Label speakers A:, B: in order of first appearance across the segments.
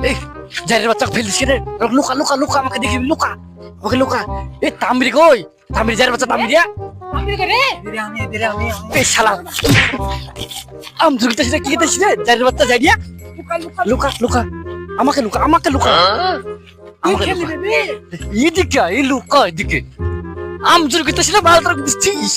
A: এই জারের বাচ্চা ফেলিস রে, লুকা লুকা লুকা, আমাকে দেখি লুকা, আমাকে লুকা। এই তামিরি কই, তামিরি জারের বাচ্চা, তামিরিয়া তামিরি করে আমি এই শালা আম জুগিতেছিস কি গিতেছিস রে জারের বাচ্চা, জারিয়া লুকা লুকা, আমাকে লুকা, আমাকে লুকা, আমাকে লুকা। এদিকে এই লুকা, এদিকে আম জুগিতেছিস মাল তোর দিছিস।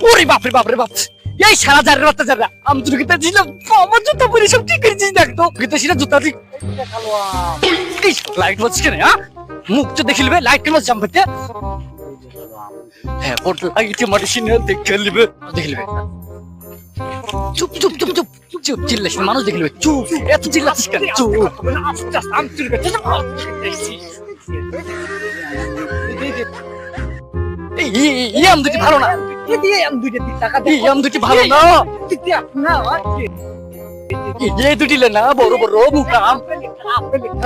A: ওরে বাপরে বাপরে বাপ, এই সারা জারের বাচ্চা যারা আম তুই গিতে দিলাম, আমার জুতা পরে সব ঠিক করেছিস দেখ তো, গিতে সিনা জুতা ঠিক লাইট বলছিস কেন? হ্যাঁ মুখ তো দেখিলবে, লাইট কেন জাম্পতে? হ্যাঁ ওর লাইট মারি সিনে দেখে লিবে, দেখিলবে। চুপ চুপ চুপ চুপ চুপ, চিল্লাস না, মানুষ দেখিলবে। চুপ, এত চিল্লাছিস কেন? চুপ, আম তুই গিতে এই আম দুটি ভালো না, আম দুটি ভালো না, এই দুটি না বড় বড় মোটা আম,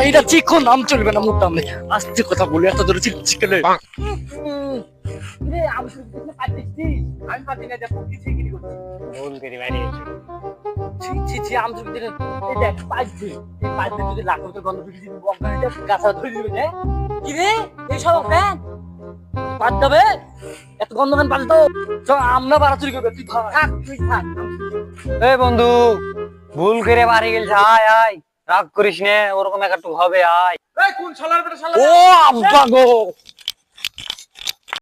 A: এটা চিকন আম চলবে না, মোটা আম। আস্তে কথা বলে এত ধরে চিকলে এত গন্ধ গান পাল্টো আমরা বাড়া চুরি করবে, তুই থাক, তুই থাক।
B: এই বন্ধু ভুল করে বাড়ি গেল, আয় আয়, রাগ করিস নে, ওরকম একটু হবে, আয়।
A: কোন শালার বেটা শালা,
B: ও আব্বা গো।